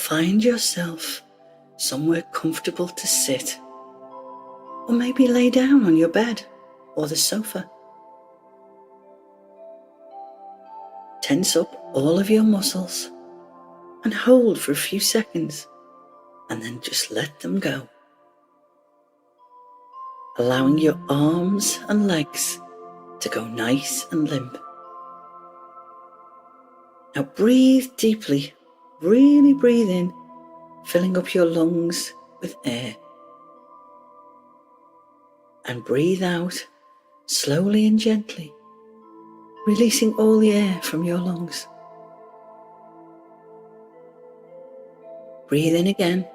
find yourself somewhere comfortable to sit, or maybe lay down on your bed or the sofa. Tense up all of your muscles and hold for a few seconds, and then just let them go. Allowing your arms and legs to go nice and limp. Now breathe deeply, really breathe in, filling up your lungs with air. And breathe out slowly and gently, releasing all the air from your lungs. Breathe in again,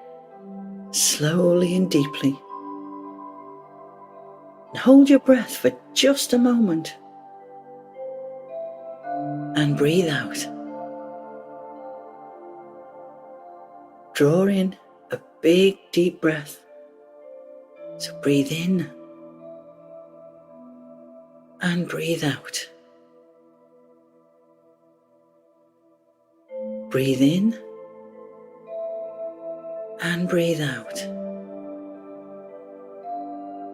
slowly and deeply. And hold your breath for just a moment. And breathe out. Draw in a big deep breath. So breathe in and breathe out. Breathe in and breathe out.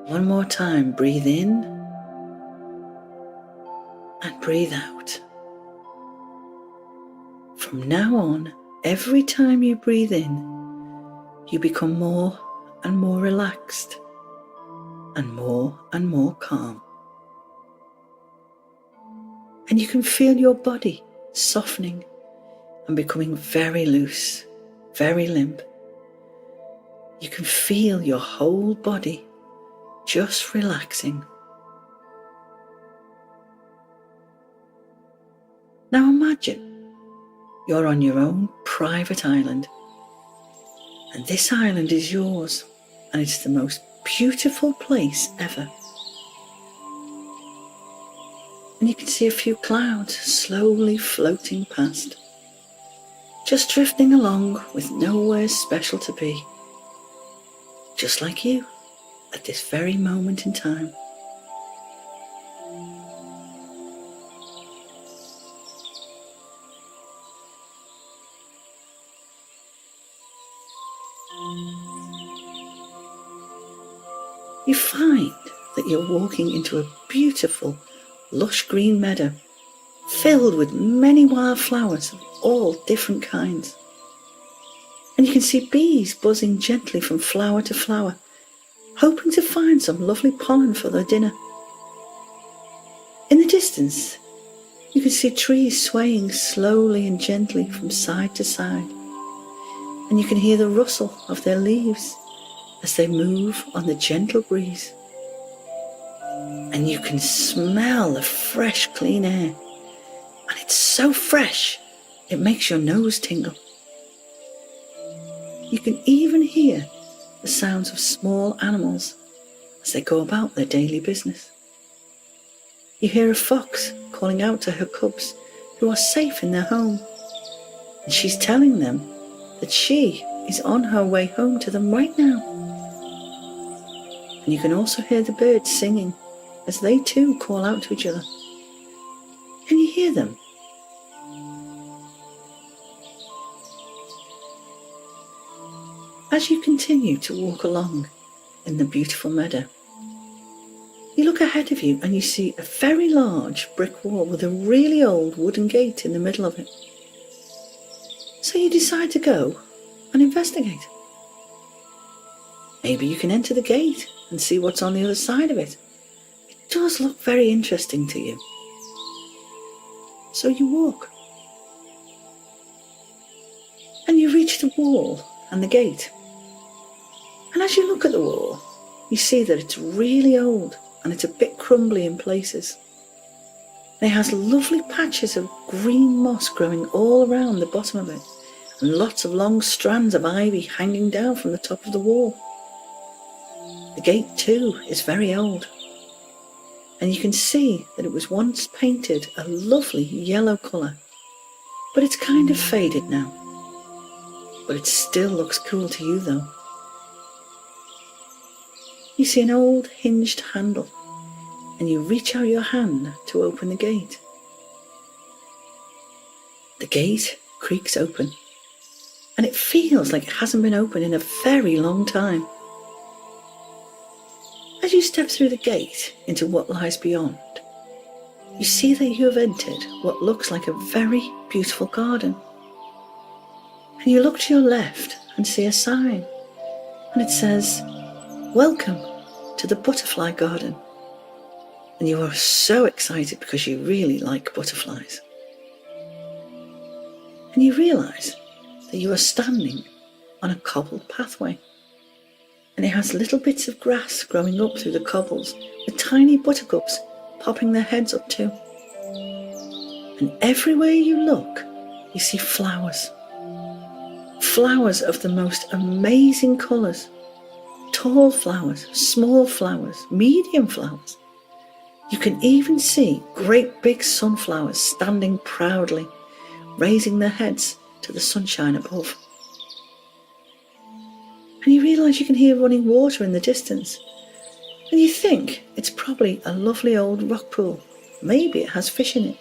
One more time, breathe in and breathe out. From now on, every time you breathe in, you become more and more relaxed and more calm. And you can feel your body softening and becoming very loose, very limp. You can feel your whole body just relaxing. Now imagine you're on your own private island, and this island is yours, and it's the most beautiful place ever. And you can see a few clouds slowly floating past, just drifting along with nowhere special to be, just like you at this very moment in time. You find that you're walking into a beautiful, lush green meadow filled with many wildflowers of all different kinds. And you can see bees buzzing gently from flower to flower, hoping to find some lovely pollen for their dinner. In the distance, you can see trees swaying slowly and gently from side to side, and you can hear the rustle of their leaves as they move on the gentle breeze. And you can smell the fresh, clean air, and it's so fresh it makes your nose tingle. You can even hear the sounds of small animals as they go about their daily business. You hear a fox calling out to her cubs who are safe in their home, and she's telling them that she is on her way home to them right now. And you can also hear the birds singing as they too call out to each other. Can you hear them? As you continue to walk along in the beautiful meadow, you look ahead of you and you see a very large brick wall with a really old wooden gate in the middle of it. So you decide to go and investigate. Maybe you can enter the gate and see what's on the other side of it. It does look very interesting to you. So you walk. And you reach the wall and the gate. And as you look at the wall, you see that it's really old and it's a bit crumbly in places. And it has lovely patches of green moss growing all around the bottom of it, and lots of long strands of ivy hanging down from the top of the wall. The gate too is very old, and you can see that it was once painted a lovely yellow colour, but it's kind of faded now. But it still looks cool to you though. You see an old hinged handle, and you reach out your hand to open the gate. The gate creaks open, and it feels like it hasn't been open in a very long time. As you step through the gate into what lies beyond, you see that you have entered what looks like a very beautiful garden. And you look to your left and see a sign, and it says, "Welcome to the butterfly garden." And you are so excited because you really like butterflies. And you realise that you are standing on a cobbled pathway, and it has little bits of grass growing up through the cobbles with tiny buttercups popping their heads up too. And everywhere you look, you see flowers. Flowers of the most amazing colours. Tall flowers, small flowers, medium flowers. You can even see great big sunflowers standing proudly, raising their heads to the sunshine above. And you realise you can hear running water in the distance. And you think it's probably a lovely old rock pool. Maybe it has fish in it.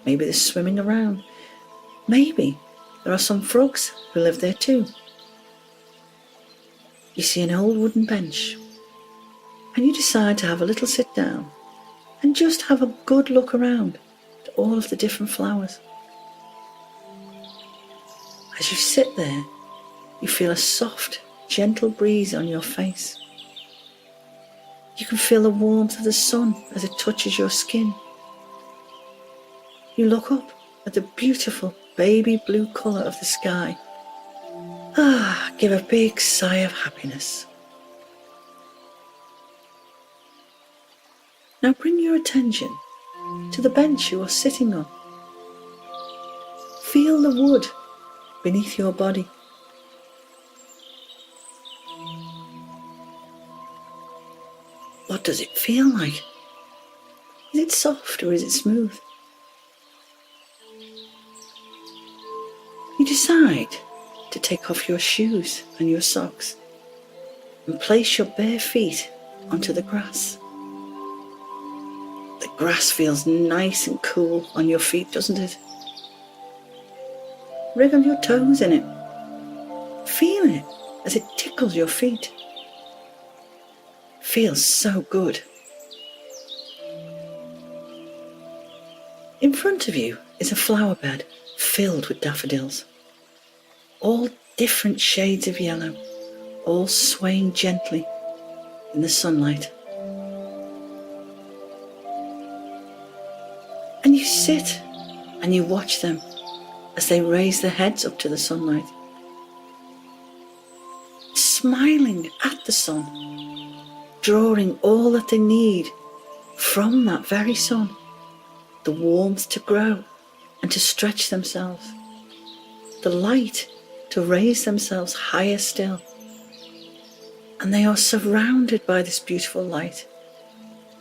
Maybe they're swimming around. Maybe there are some frogs who live there too. You see an old wooden bench, and you decide to have a little sit down and just have a good look around at all of the different flowers. As you sit there, you feel a soft, gentle breeze on your face. You can feel the warmth of the sun as it touches your skin. You look up at the beautiful baby blue colour of the sky. Give a big sigh of happiness. Now bring your attention to the bench you are sitting on. Feel the wood beneath your body. What does it feel like? Is it soft or is it smooth? You decide to take off your shoes and your socks and place your bare feet onto the grass. The grass feels nice and cool on your feet, doesn't it? Wriggle your toes in it. Feel it as it tickles your feet. Feels so good. In front of you is a flower bed filled with daffodils. All different shades of yellow, all swaying gently in the sunlight. And you sit and you watch them as they raise their heads up to the sunlight, smiling at the sun, drawing all that they need from that very sun, the warmth to grow and to stretch themselves, the light to raise themselves higher still. And they are surrounded by this beautiful light,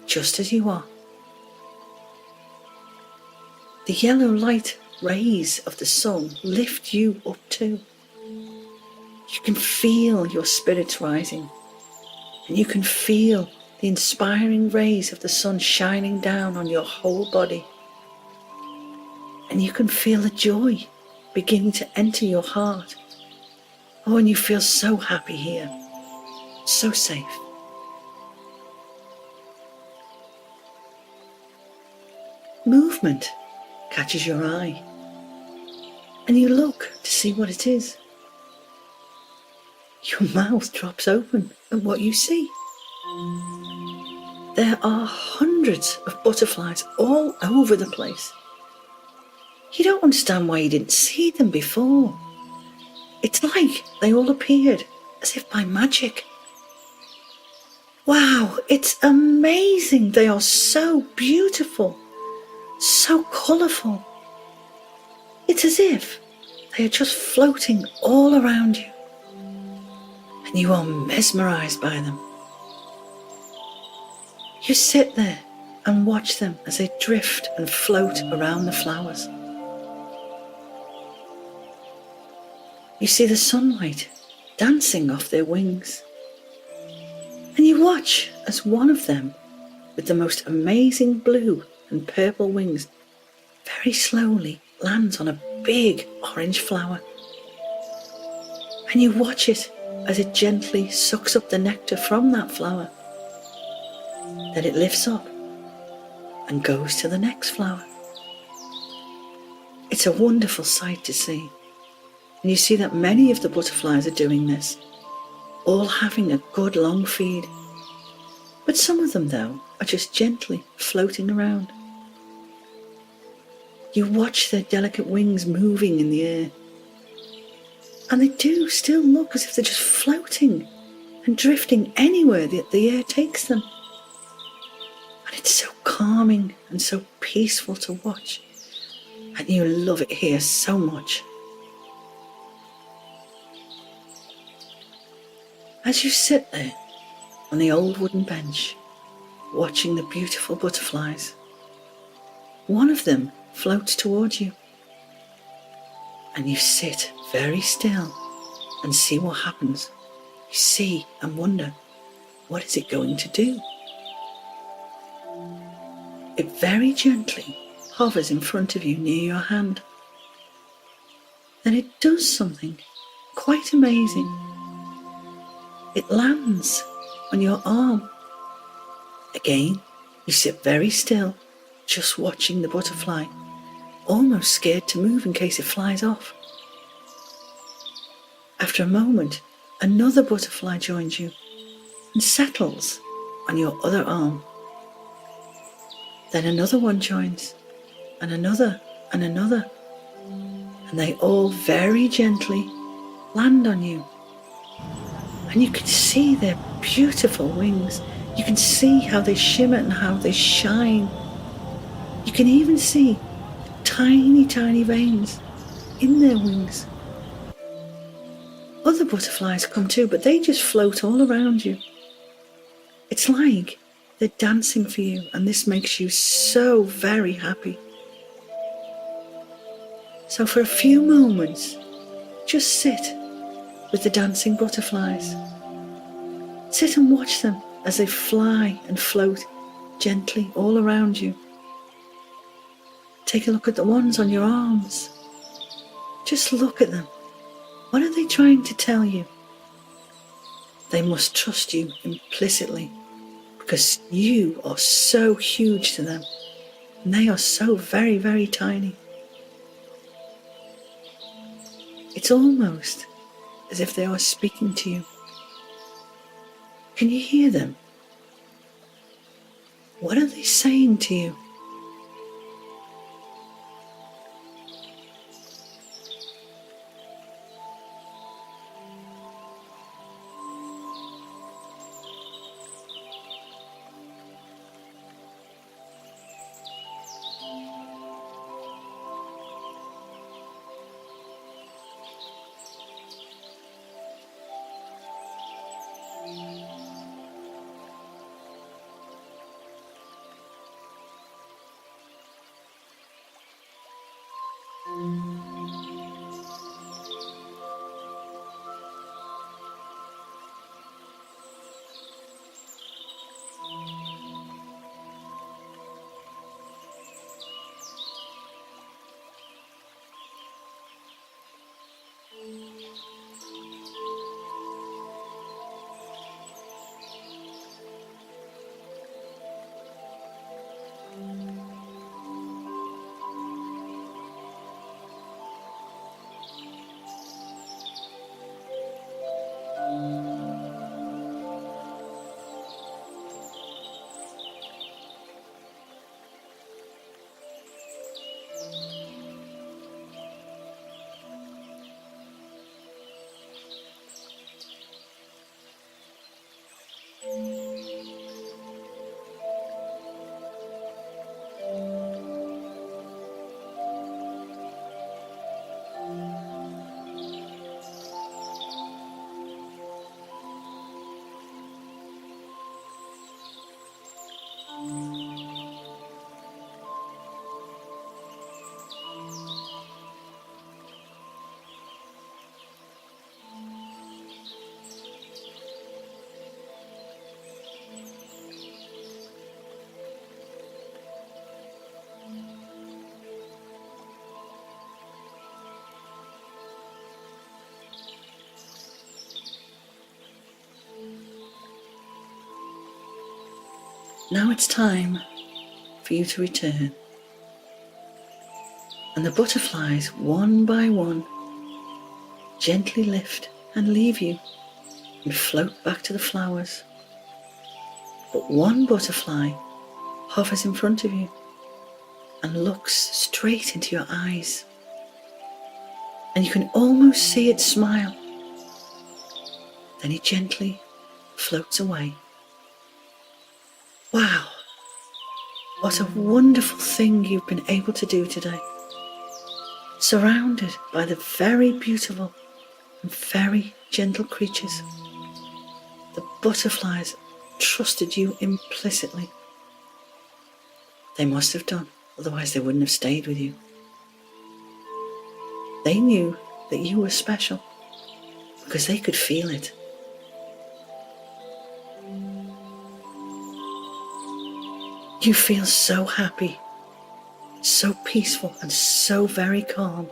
just as you are. The yellow light rays of the sun lift you up too. You can feel your spirits rising, and you can feel the inspiring rays of the sun shining down on your whole body. And you can feel the joy beginning to enter your heart. Oh, and you feel so happy here, so safe. Movement catches your eye, and you look to see what it is. Your mouth drops open at what you see. There are hundreds of butterflies all over the place. You don't understand why you didn't see them before. It's like they all appeared as if by magic. Wow, it's amazing. They are so beautiful, so colourful. It's as if they are just floating all around you, and you are mesmerised by them. You sit there and watch them as they drift and float around the flowers. You see the sunlight dancing off their wings, and you watch as one of them, with the most amazing blue and purple wings, very slowly lands on a big orange flower. and you watch it as it gently sucks up the nectar from that flower. Then it lifts up and goes to the next flower. It's a wonderful sight to see, and you see that many of the butterflies are doing this, all having a good long feed. But some of them, though, are just gently floating around. You watch their delicate wings moving in the air, and they do still look as if they're just floating and drifting anywhere that the air takes them. And it's so calming and so peaceful to watch, and you love it here so much. As you sit there on the old wooden bench, watching the beautiful butterflies, one of them floats towards you, and you sit very still and see what happens. You see and wonder, what is it going to do? It very gently hovers in front of you near your hand. Then it does something quite amazing. It lands on your arm. Again, you sit very still, just watching the butterfly, almost scared to move in case it flies off. After a moment, another butterfly joins you and settles on your other arm. Then another one joins, and another, and another, and they all very gently land on you. And you can see their beautiful wings. You can see how they shimmer and how they shine. You can even see tiny, tiny veins in their wings. Other butterflies come too, but they just float all around you. It's like they're dancing for you, and this makes you so very happy. So for a few moments, just sit with the dancing butterflies. Sit and watch them as they fly and float gently all around you. Take a look at the ones on your arms. Just look at them. What are they trying to tell you? They must trust you implicitly, because you are so huge to them, and they are so very, very tiny. It's almost as if they are speaking to you. Can you hear them? What are they saying to you? Now it's time for you to return. And the butterflies, one by one, gently lift and leave you and float back to the flowers. But one butterfly hovers in front of you and looks straight into your eyes. And you can almost see it smile. Then it gently floats away. Wow, what a wonderful thing you've been able to do today. Surrounded by the very beautiful and very gentle creatures. The butterflies trusted you implicitly. They must have done, otherwise they wouldn't have stayed with you. They knew that you were special because they could feel it. You feel so happy, so peaceful, and so very calm.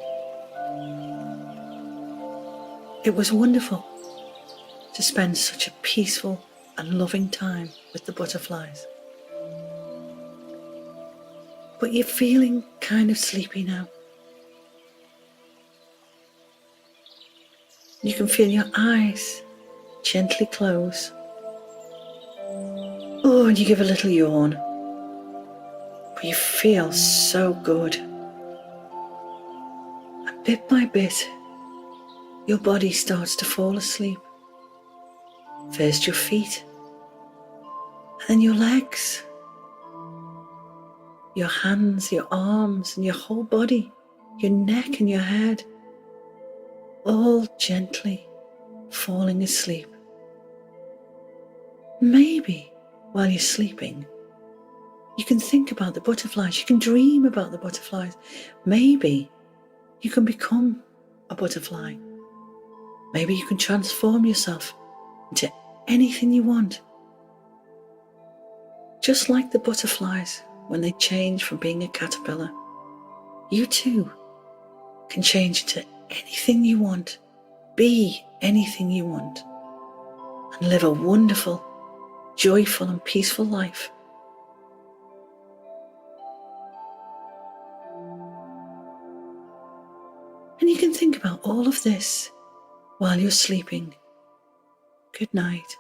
It was wonderful to spend such a peaceful and loving time with the butterflies. But you're feeling kind of sleepy now. You can feel your eyes gently close. Oh, and you give a little yawn. But you feel so good. And bit by bit, your body starts to fall asleep. First your feet, and then your legs, your hands, your arms, and your whole body, your neck and your head, all gently falling asleep. Maybe while you're sleeping, you can think about the butterflies, you can dream about the butterflies. Maybe you can become a butterfly. Maybe you can transform yourself into anything you want. Just like the butterflies when they change from being a caterpillar, you too can change into anything you want, be anything you want, and live a wonderful, joyful and peaceful life. And you can think about all of this while you're sleeping. Good night.